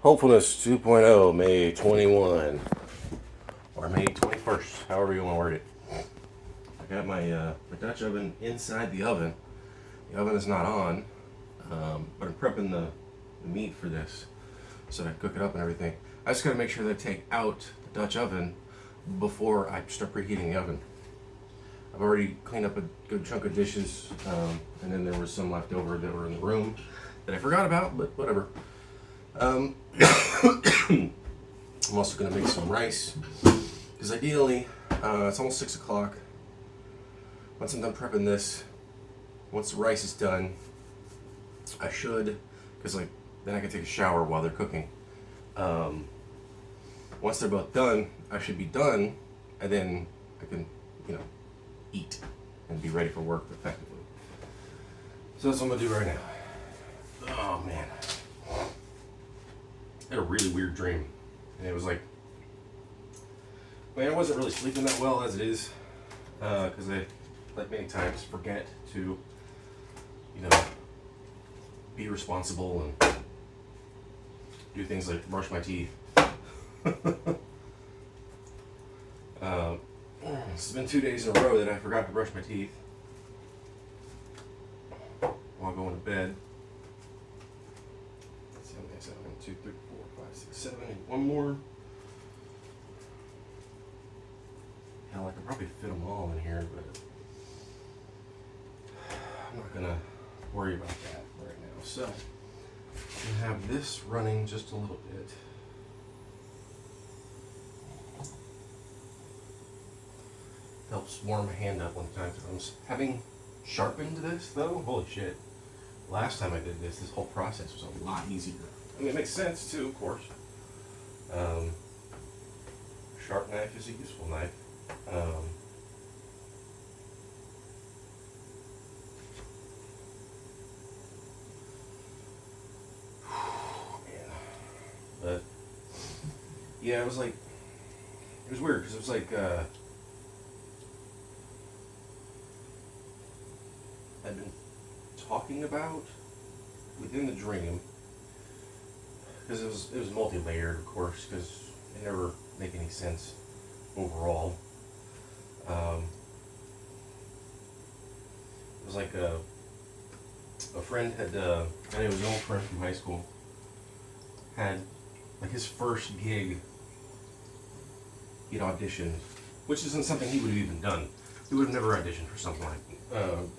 Hopefulness 2.0, May 21, or May 21st, however you want to word it. I got my Dutch oven inside the oven. The oven is not on, but I'm prepping the meat for this so that I cook it up and everything. I just got to make sure that I take out the Dutch oven before I start preheating the oven. I've already cleaned up a good chunk of dishes, and then there was some left over that were in the room that I forgot about, but whatever. I'm also going to make some rice, because ideally, it's almost 6 o'clock. Once I'm done prepping this, once the rice is done, I should, because then I can take a shower while they're cooking. Once they're both done, I should be done, and then I can, eat and be ready for work effectively. So that's what I'm going to do right now. Oh man. I had a really weird dream. And it was like, I wasn't really sleeping that well as it is, because I, like many times, forget to, be responsible and do things like brush my teeth. It's been 2 days in a row that I forgot to brush my teeth while going to bed. Let's see how many I said. 1, 2, 3, 4, 5, 6, 7, 8. One more. Hell, I could probably fit them all in here, but I'm not gonna worry about that right now. So I'm gonna have this running just a little bit. Helps warm my hand up one time. Having sharpened this though, holy shit. Last time I did this whole process was a lot easier. I mean, it makes sense too, of course. Sharp knife is a useful knife. Man. But yeah, it was weird because it was like, I've been talking about within the dream, because it was multi-layered, of course, because it never make any sense overall. It was like a friend had, and it was an old friend from high school, had like his first gig. He'd auditioned, which isn't something he would have even done. He would have never auditioned for something like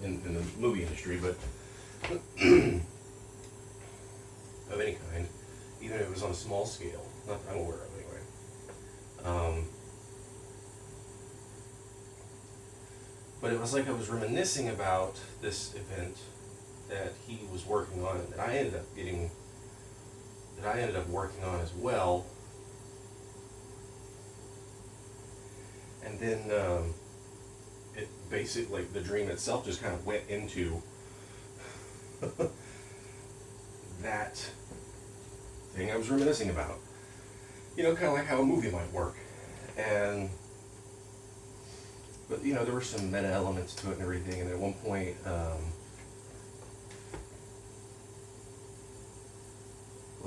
in the movie industry, but of any kind, even if it was on a small scale, not that I'm aware of anyway. But it was like I was reminiscing about this event that he was working on, and that I ended up working on as well. And then it basically, the dream itself just kind of went into that thing I was reminiscing about. Kind of like how a movie might work. But there were some meta elements to it and everything, and at one point,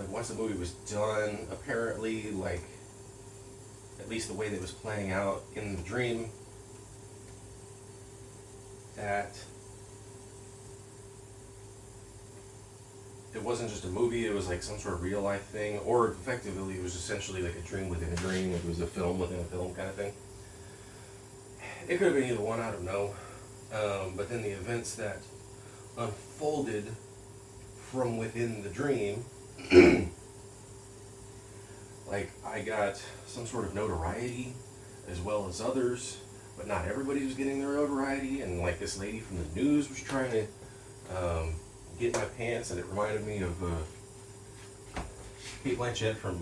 once the movie was done, apparently, at least the way that it was playing out in the dream, that it wasn't just a movie, it was like some sort of real life thing, or effectively it was essentially like a dream within a dream, it was a film within a film kind of thing. It could have been either one, I don't know. But then the events that unfolded from within the dream, I got some sort of notoriety as well as others, but not everybody was getting their notoriety, and this lady from the news was trying to get my pants, and it reminded me of Kate Blanchett from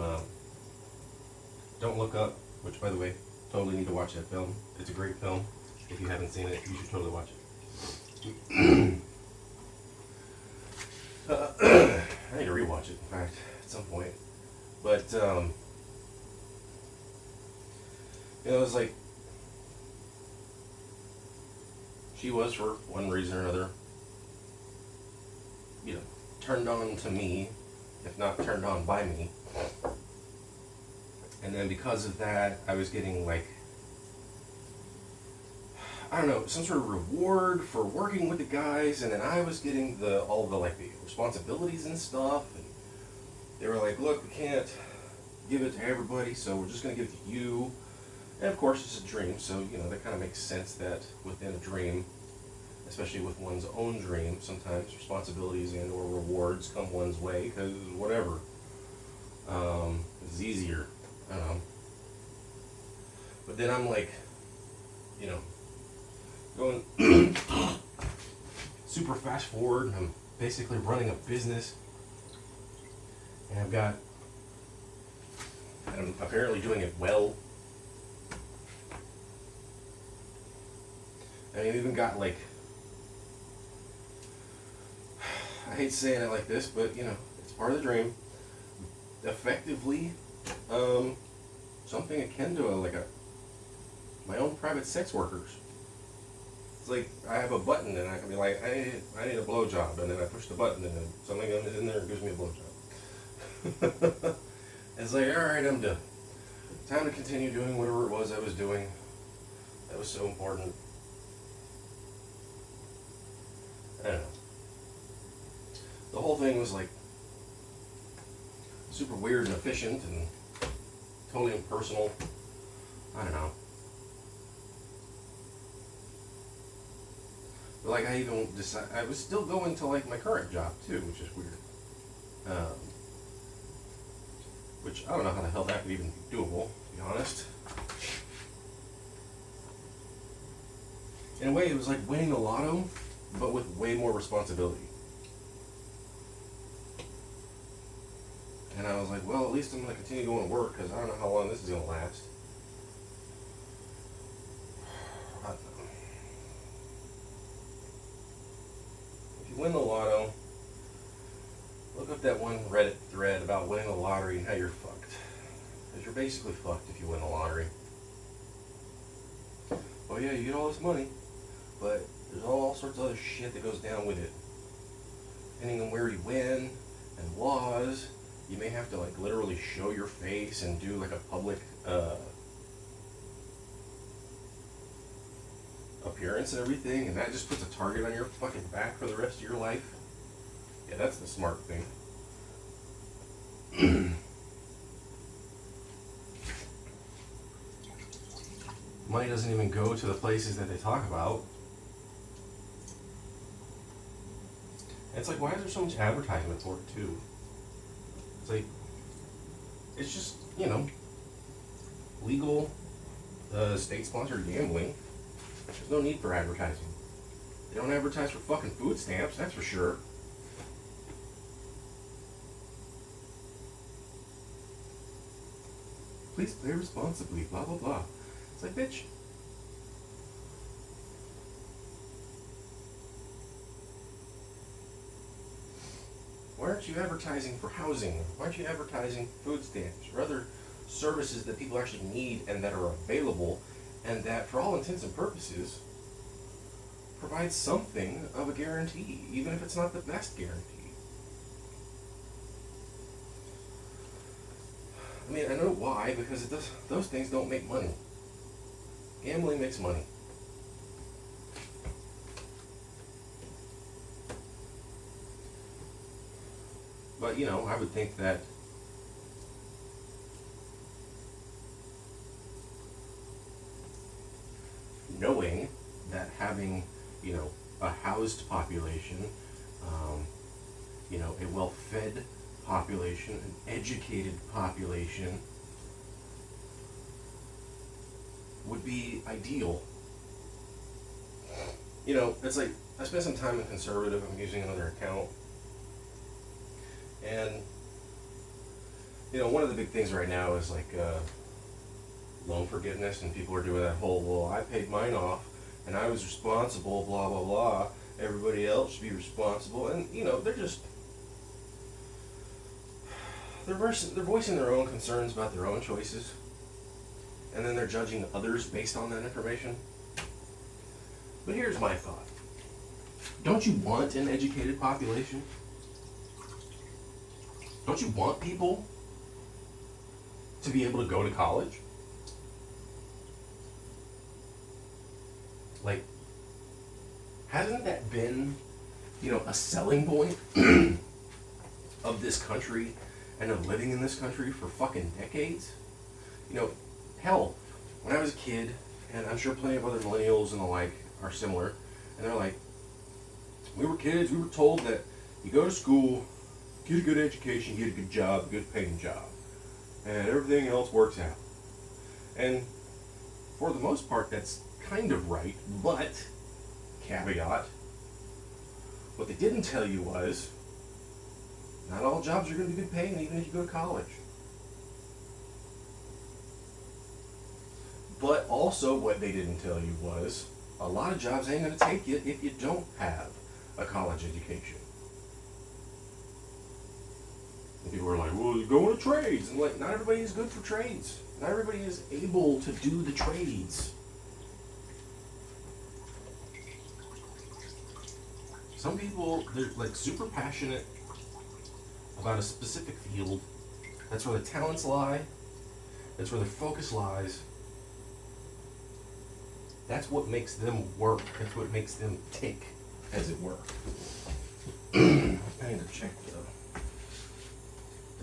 Don't Look Up, which, by the way, totally need to watch that film. It's a great film. If you haven't seen it, you should totally watch it. I need to rewatch it, in fact, at some point. But, it was like, she was, for one reason or another, turned on to me, if not turned on by me. And then because of that, I was getting like, I don't know, some sort of reward for working with the guys, and then I was getting all the like the responsibilities and stuff, and they were like, look, we can't give it to everybody, so we're just gonna give it to you. And of course it's a dream, so that kind of makes sense that within a dream, especially with one's own dream, sometimes responsibilities and or rewards come one's way, because whatever, it's easier, I don't know. But then I'm like, going super fast forward, and I'm basically running a business, and I'm apparently doing it well. And I've even got like, I hate saying it like this, but it's part of the dream. Effectively, something akin to my own private sex workers. It's like I have a button and I can be like, I need a blowjob, and then I push the button and then something is in there and gives me a blowjob. It's like, all right, I'm done. Time to continue doing whatever it was I was doing. That was so important. I don't know. The whole thing was like super weird and efficient and totally impersonal. I don't know. But like I was still going to like my current job too, which is weird. Which I don't know how the hell that could even be doable, to be honest. In a way, it was like winning the lotto, but with way more responsibility. And I was like, well, at least I'm going to continue going to work, because I don't know how long this is going to last. I don't know. If you win the lotto, look up that one Reddit thread about winning the lottery and how you're fucked. Because you're basically fucked if you win the lottery. Oh yeah, you get all this money, but there's all sorts of other shit that goes down with it. Depending on where you win and laws, you may have to like literally show your face and do like a public appearance and everything, and that just puts a target on your fucking back for the rest of your life. Yeah, that's the smart thing. Money doesn't even go to the places that they talk about. And it's like, why is there so much advertisement for it too? It's like, it's just, legal, state-sponsored gambling. There's no need for advertising. They don't advertise for fucking food stamps, that's for sure. Please play responsibly, blah, blah, blah. It's like, bitch. Why aren't you advertising for housing? Why aren't you advertising food stamps or other services that people actually need and that are available and that, for all intents and purposes, provide something of a guarantee, even if it's not the best guarantee? I mean, I know why, because those things don't make money. Gambling makes money. But, I would think that knowing that having, a housed population, a well-fed population, an educated population would be ideal. It's like, I spent some time in conservative, I'm using another account. And, one of the big things right now is like loan forgiveness, and people are doing that whole, well, I paid mine off, and I was responsible, blah, blah, blah. Everybody else should be responsible. And, they're voicing their own concerns about their own choices. And then they're judging others based on that information. But here's my thought. Don't you want an educated population? Don't you want people to be able to go to college? Like, hasn't that been, a selling point of this country and of living in this country for fucking decades? Hell, when I was a kid, and I'm sure plenty of other millennials and the like are similar, and they're like, we were kids, we were told that you go to school, get a good education, get a good job, a good paying job, and everything else works out. And for the most part, that's kind of right, but, caveat, what they didn't tell you was, not all jobs are going to be good paying even if you go to college. But also what they didn't tell you was, a lot of jobs ain't going to take you if you don't have a college education. And people are like, well, you go into trades. And like, not everybody is good for trades. Not everybody is able to do the trades. Some people, they're like super passionate about a specific field. That's where the talents lie. That's where their focus lies. That's what makes them work. That's what makes them tick, as it were. I need to check the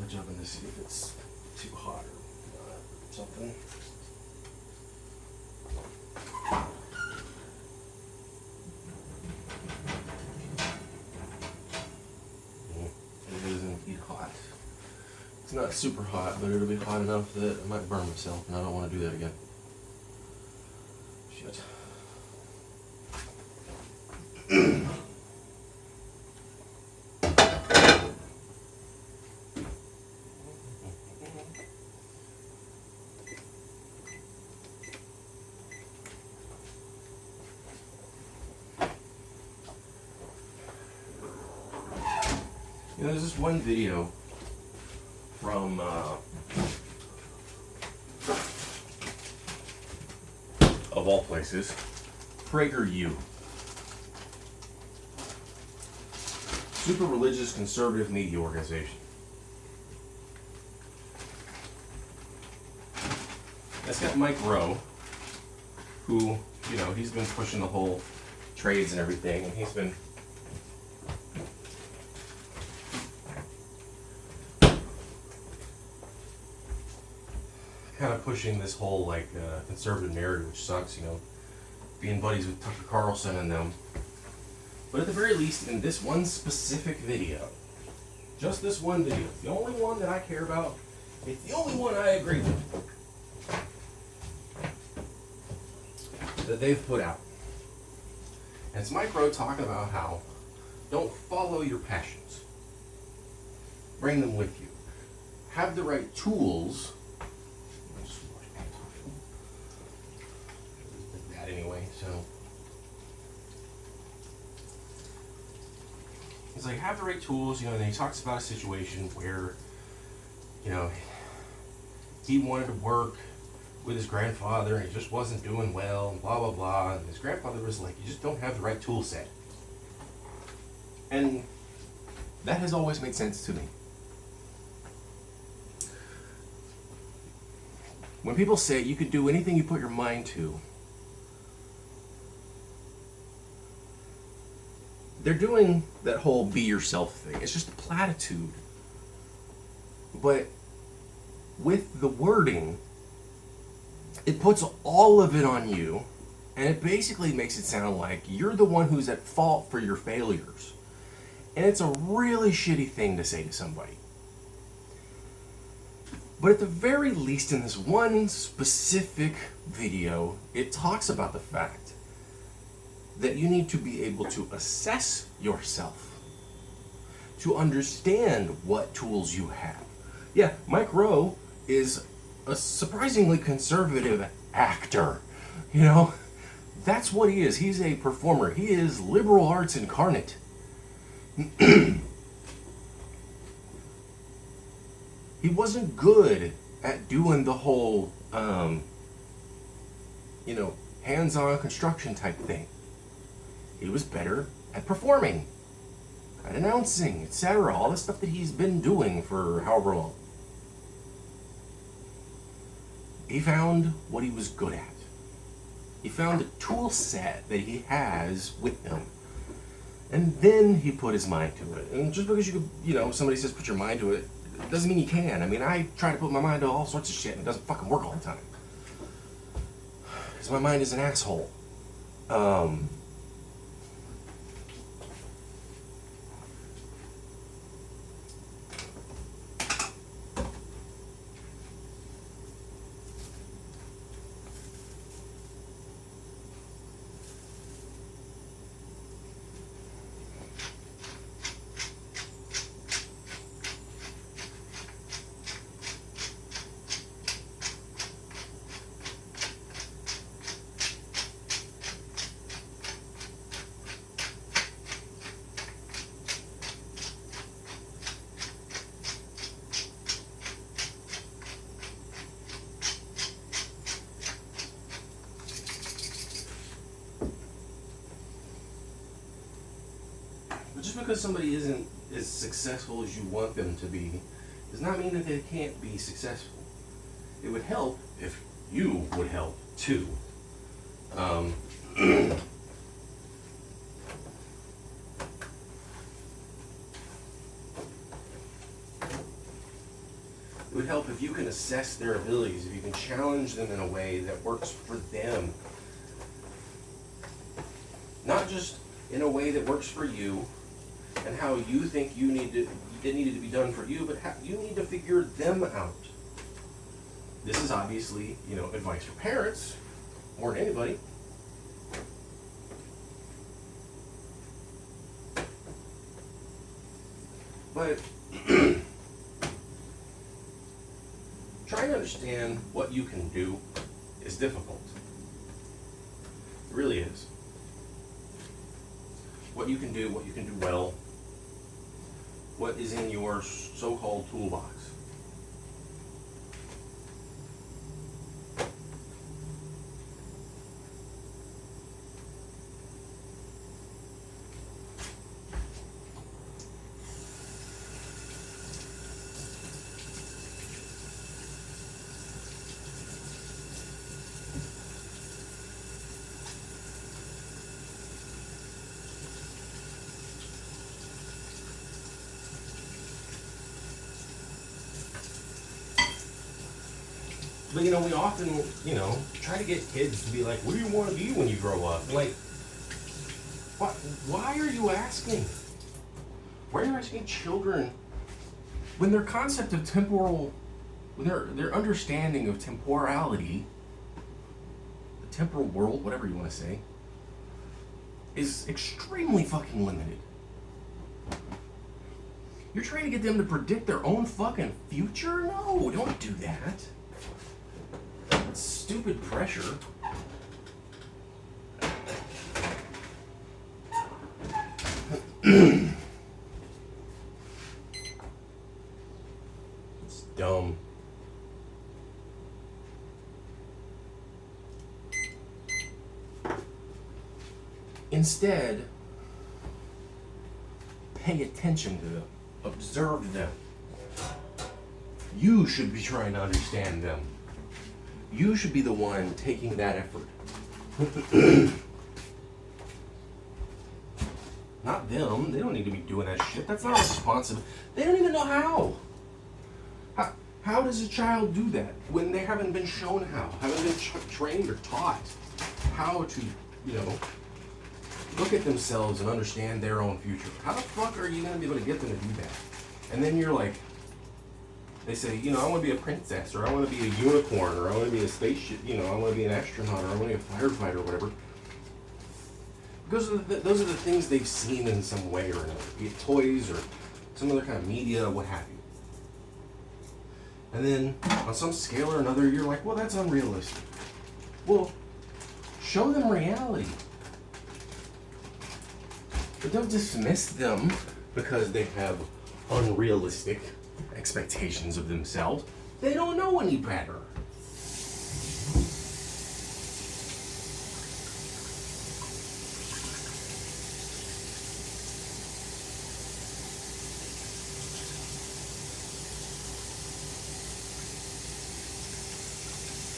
Dutch oven to see if it's too hot or something. It is indeed hot. It's not super hot, but it'll be hot enough that I might burn myself, and I don't want to do that again. Shit. There's this one video from of all places, PragerU, super religious conservative media organization. That's got Mike Rowe, who, he's been pushing the whole trades and everything, and he's been kind of pushing this whole conservative narrative, which sucks, being buddies with Tucker Carlson and them. But at the very least, in this one specific video, just this one video, the only one that I care about, it's the only one I agree with that they've put out. And it's Mike Rowe talking about how don't follow your passions. Bring them with you. Have the right tools. Anyway, so he's like, have the right tools, and he talks about a situation where, he wanted to work with his grandfather and he just wasn't doing well, and blah blah blah, and his grandfather was like, you just don't have the right tool set. And that has always made sense to me. When people say you could do anything you put your mind to, they're doing that whole be yourself thing. It's just a platitude. But with the wording, it puts all of it on you, and it basically makes it sound like you're the one who's at fault for your failures. And it's a really shitty thing to say to somebody. But at the very least, in this one specific video, it talks about the fact that you need to be able to assess yourself, to understand what tools you have. Yeah, Mike Rowe is a surprisingly conservative actor. That's what he is. He's a performer. He is liberal arts incarnate. He wasn't good at doing the whole, hands-on construction type thing. He was better at performing, at announcing, etc. All the stuff that he's been doing for however long. He found what he was good at. He found the tool set that he has with him. And then he put his mind to it. And just because you could, somebody says put your mind to it, doesn't mean you can. I mean, I try to put my mind to all sorts of shit and it doesn't fucking work all the time. Because my mind is an asshole. But just because somebody isn't as successful as you want them to be does not mean that they can't be successful. It would help if you would help too. It would help if you can assess their abilities, if you can challenge them in a way that works for them. Not just in a way that works for you and how you think it needed to be done for you, but how you need to figure them out. This is obviously, advice for parents more than anybody. But trying to understand what you can do is difficult. It really is. What you can do well, what is in your so-called toolbox. But we often, try to get kids to be like, what do you want to be when you grow up? Like, why are you asking? Why are you asking children when their concept of when their understanding of temporality, the temporal world, whatever you want to say, is extremely fucking limited? You're trying to get them to predict their own fucking future? No, don't do that. Stupid pressure. It's dumb. Instead, pay attention to them. Observe them. You should be trying to understand them. You should be the one taking that effort. Not them. They don't need to be doing that shit. That's not responsible. They don't even know how. How does a child do that when they haven't been shown how? Haven't been trained or taught how to, look at themselves and understand their own future? How the fuck are you going to be able to get them to do that? And then you're like, they say, I want to be a princess, or I want to be a unicorn, or I want to be a spaceship, I want to be an astronaut, or I want to be a firefighter, or whatever. Those are the things they've seen in some way or another, be it toys or some other kind of media, what have you. And then, on some scale or another, you're like, well, that's unrealistic. Well, show them reality. But don't dismiss them because they have unrealistic expectations of themselves. They don't know any better.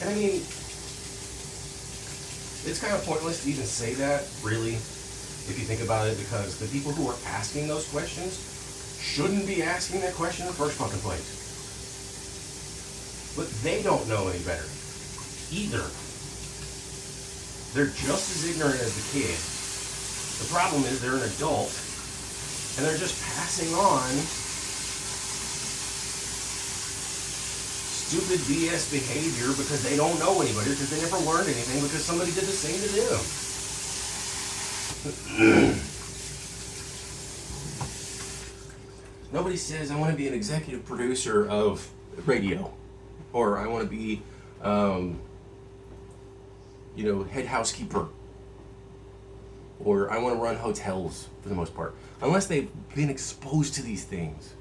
And I mean, it's kind of pointless to even say that, really, if you think about it, because the people who are asking those questions shouldn't be asking that question in the first fucking place. But they don't know any better either. They're just as ignorant as the kid. The problem is they're an adult and they're just passing on stupid BS behavior because they don't know any better, because they never learned anything, because somebody did the same to them. Nobody says, I want to be an executive producer of radio, or I want to be, head housekeeper, or I want to run hotels for the most part, unless they've been exposed to these things.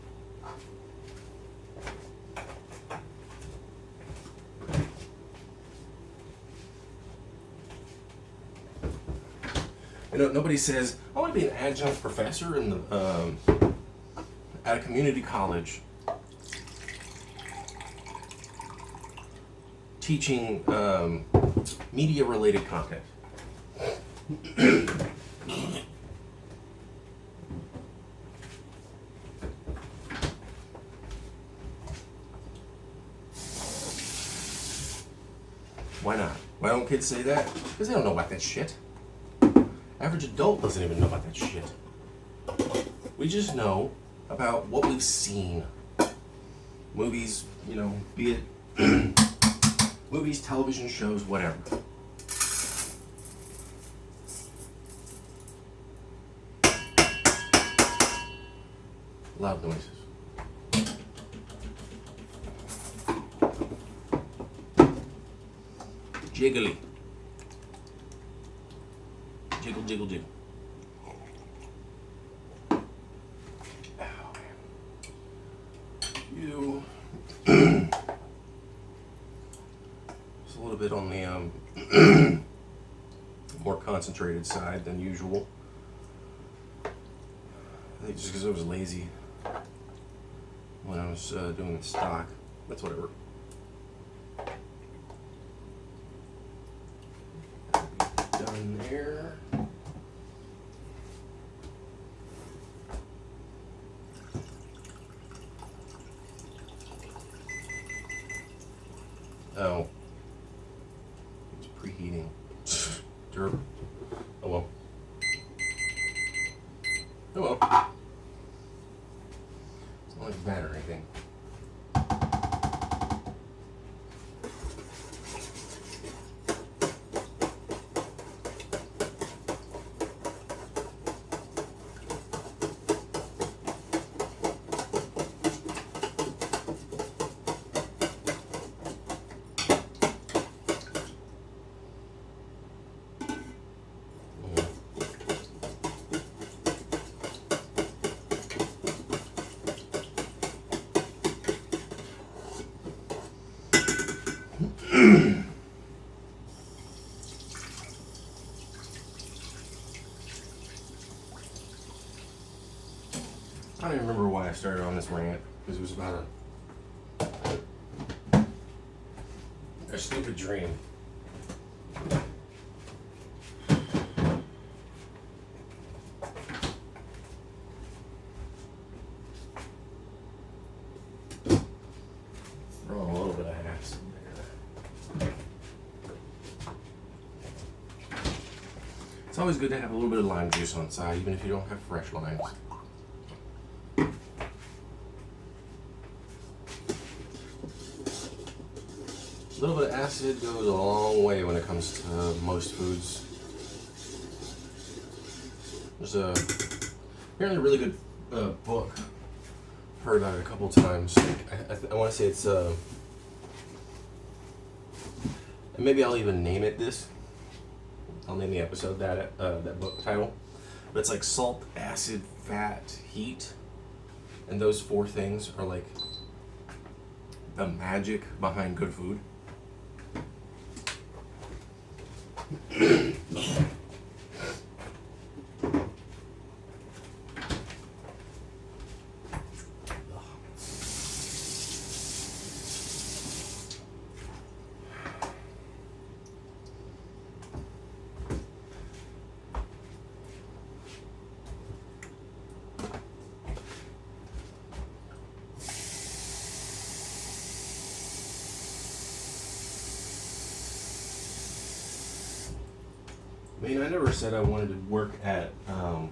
Nobody says, I want to be an adjunct professor in the at a community college teaching media-related content. Why not? Why don't kids say that? Because they don't know about that shit. Average adult doesn't even know about that shit. We just know about what we've seen. Movies, be it movies, television shows, whatever. Loud noises. Jiggly. Jiggle, jiggle, jiggle. Oh, man. You. It's a little bit on the more concentrated side than usual. I think just because I was lazy when I was doing the stock. That's whatever. Done there. Oh. It's preheating. Derp. Oh well. Oh well. It's not like bad or anything. I don't even remember why I started on this rant, because it was about a stupid dream. Throw a little bit of acid there. It's always good to have a little bit of lime juice on side, even if you don't have fresh limes. A little bit of acid goes a long way when it comes to most foods. There's apparently a really good book. I've heard about it a couple times. I want to say it's and maybe I'll even name it this. I'll name the episode that book title. But it's like salt, acid, fat, heat, and those four things are like the magic behind good food. mean, I never said I wanted to work at an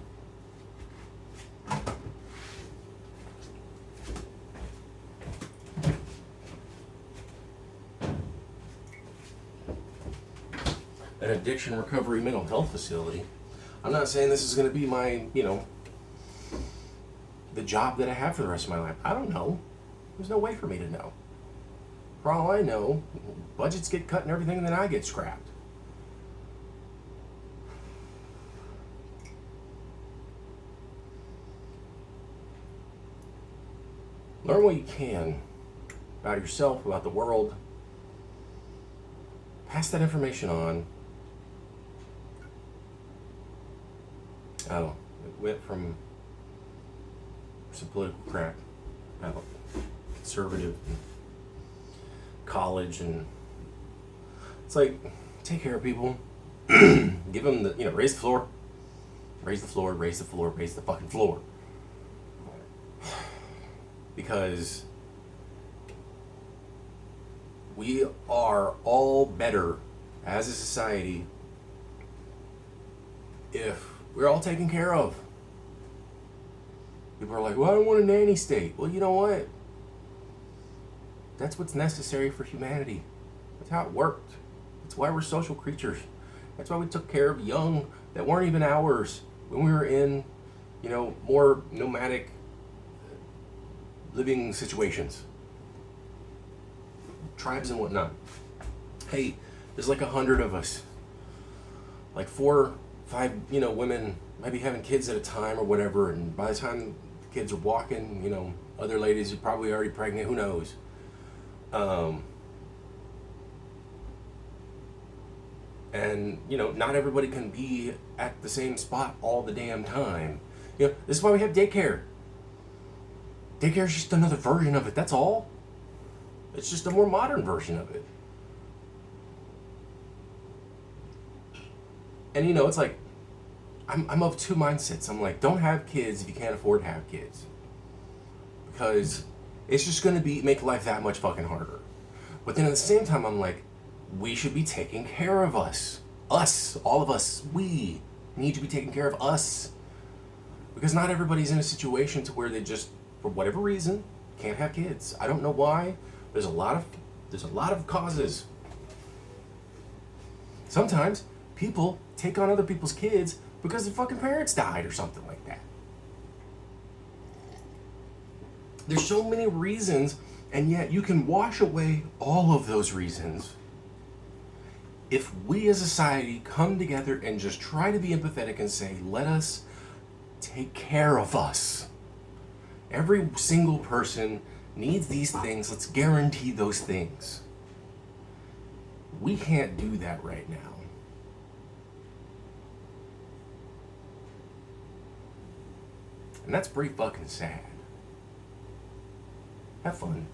addiction recovery mental health facility. I'm not saying this is going to be my, the job that I have for the rest of my life. I don't know. There's no way for me to know. For all I know, budgets get cut and everything, and then I get scrapped. Learn what you can about yourself, about the world. Pass that information on. Oh, it went from some political crap about conservative and college, and it's like, take care of people. Give them the, raise the floor. Raise the floor, raise the floor, raise the fucking floor. Because we are all better as a society if we're all taken care of. People are like, well, I don't want a nanny state. Well, you know what? That's what's necessary for humanity. That's how it worked. That's why we're social creatures. That's why we took care of young that weren't even ours when we were in, more nomadic living situations. Tribes and whatnot. Hey, there's like 100 of us. Like 4, 5, women might be having kids at a time or whatever, and by the time the kids are walking, other ladies are probably already pregnant, who knows. And, not everybody can be at the same spot all the damn time. This is why we have daycare. Daycare is just another version of it, that's all. It's just a more modern version of it. And it's like, I'm of two mindsets. I'm like, don't have kids if you can't afford to have kids. Because it's just going to make life that much fucking harder. But then at the same time, I'm like, we should be taking care of us. Us, all of us, we need to be taking care of us. Because not everybody's in a situation to where they just, for whatever reason, can't have kids. I don't know why. There's a lot of causes. Sometimes people take on other people's kids because their fucking parents died or something like that. There's so many reasons, and yet you can wash away all of those reasons if we as a society come together and just try to be empathetic and say, let us take care of us. Every single person needs these things. Let's guarantee those things. We can't do that right now. And that's pretty fucking sad. Have fun.